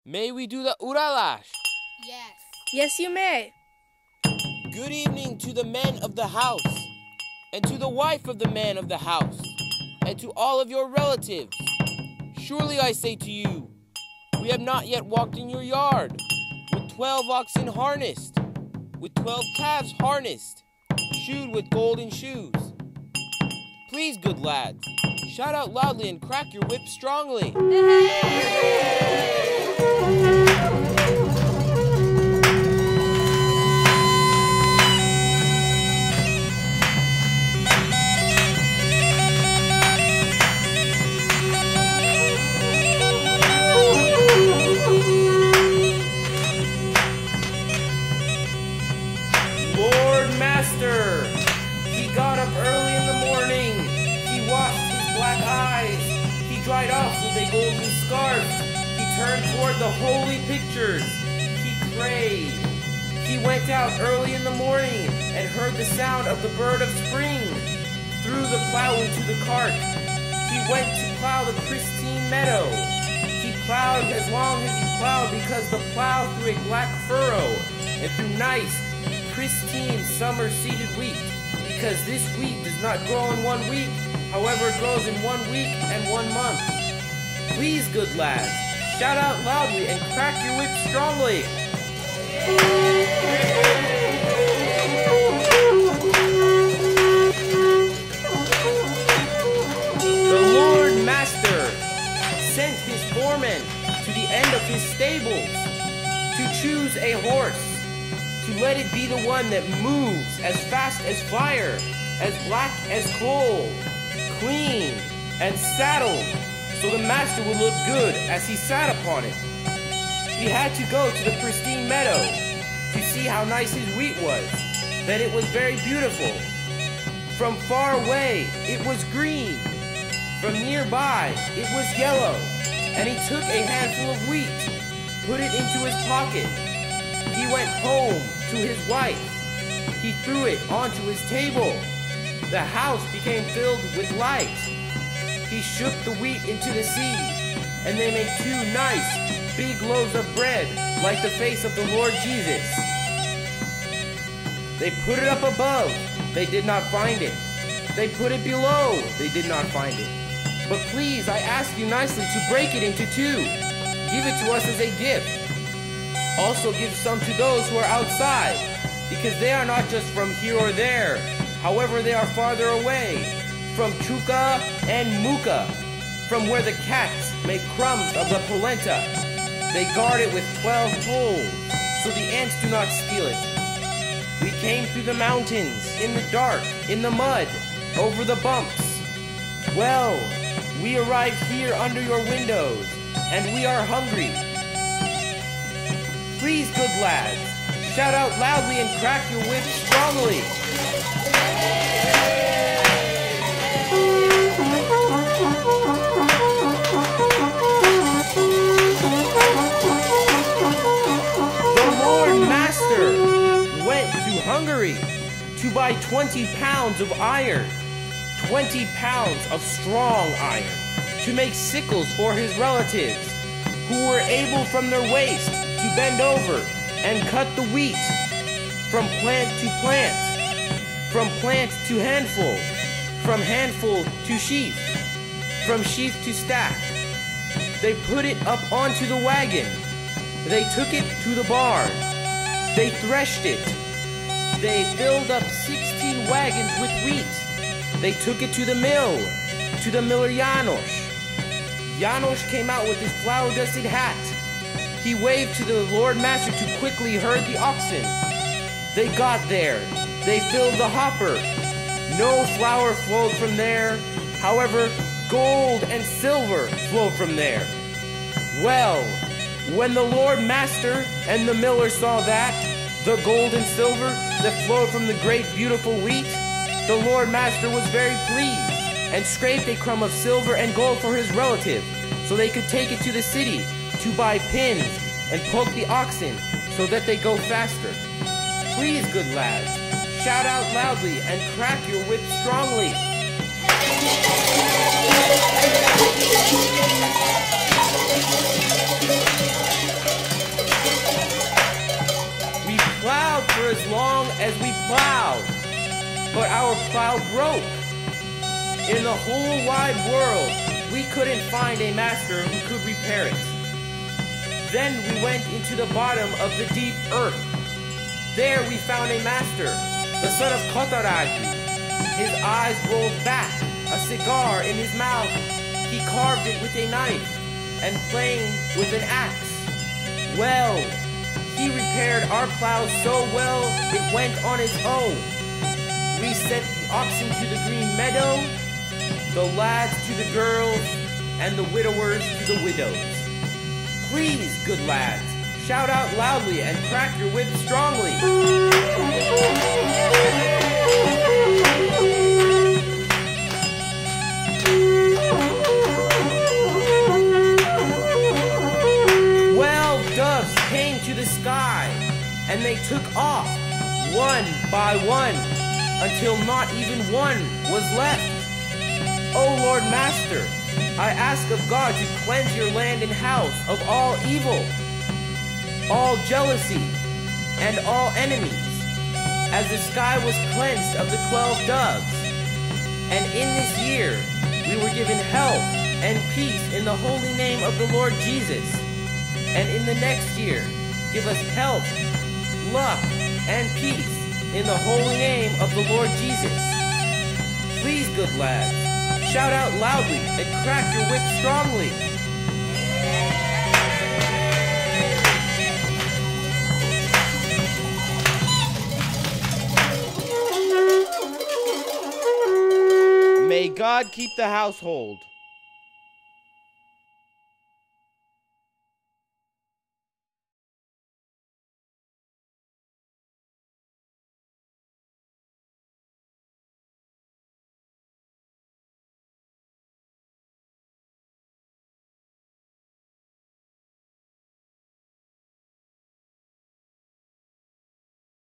May we do the Urálás? Yes. Yes, you may. Good evening to the men of the house, and to the wife of the man of the house, and to all of your relatives. Surely I say to you, we have not yet walked in your yard, with 12 oxen harnessed, with 12 calves harnessed, shoed with golden shoes. Please, good lads, shout out loudly and crack your whip strongly. Lord Master, he got up early in the morning. He washed his black eyes. He dried off with a golden scarf. He turned toward the holy pictures. He prayed. He went out early in the morning and heard the sound of the bird of spring. Threw the plow into the cart. He went to plow the pristine meadow. He plowed as long as he plowed because the plow threw a black furrow and threw nice, pristine summer-seeded wheat, because this wheat does not grow in 1 week, however it grows in 1 week and 1 month. Please, good lads, shout out loudly and crack your whip strongly. The Lord Master sent his foreman to the end of his stables to choose a horse, to let it be the one that moves as fast as fire, as black as coal, clean and saddled, so the master would look good as he sat upon it. He had to go to the pristine meadow to see how nice his wheat was, that it was very beautiful. From far away, it was green. From nearby, it was yellow. And he took a handful of wheat, put it into his pocket. He went home to his wife. He threw it onto his table. The house became filled with light. He shook the wheat into the sea, and they made 2 nice, big loaves of bread, like the face of the Lord Jesus. They put it up above. They did not find it. They put it below. They did not find it. But please, I ask you nicely to break it into 2. Give it to us as a gift. Also give some to those who are outside, because they are not just from here or there. However, they are farther away, from Chuka and Muka, from where the cats make crumbs of the polenta. They guard it with 12 poles, so the ants do not steal it. We came through the mountains, in the dark, in the mud, over the bumps. Well, we arrived here under your windows, and we are hungry. Please, good lads, shout out loudly and crack your whip strongly. The Lord Master went to Hungary to buy 20 pounds of iron, 20 pounds of strong iron, to make sickles for his relatives, who were able from their waist to bend over and cut the wheat from plant to plant, from plant to handful, from handful to sheaf, from sheaf to stack. They put it up onto the wagon. They took it to the barn. They threshed it. They filled up 16 wagons with wheat. They took it to the mill, to the miller János. János came out with his flour-dusted hat. He waved to the Lord Master to quickly herd the oxen. They got there. They filled the hopper. No flour flowed from there. However, gold and silver flowed from there. Well, when the Lord Master and the miller saw that, the gold and silver that flowed from the great beautiful wheat, the Lord Master was very pleased and scraped a crumb of silver and gold for his relative so they could take it to the city to buy pins and poke the oxen so that they go faster. Please, good lads, shout out loudly and crack your whip strongly. for as long as we plowed, but our plow broke. In the whole wide world, we couldn't find a master who could repair it. Then we went into the bottom of the deep earth. There we found a master, the son of Kotaragi. His eyes rolled back, a cigar in his mouth. He carved it with a knife, and playing with an axe. Well, he repaired our plow so well it went on its own. We sent the oxen to the green meadow, the lads to the girls, and the widowers to the widows. Please, good lads, shout out loudly and crack your whip strongly. Doves came to the sky, and they took off, one by one, until not even one was left. O Lord Master, I ask of God to cleanse your land and house of all evil, all jealousy, and all enemies, as the sky was cleansed of the 12 doves. And in this year we were given health and peace in the holy name of the Lord Jesus. And in the next year, give us health, luck, and peace in the holy name of the Lord Jesus. Please, good lads, shout out loudly and crack your whip strongly. May God keep the household.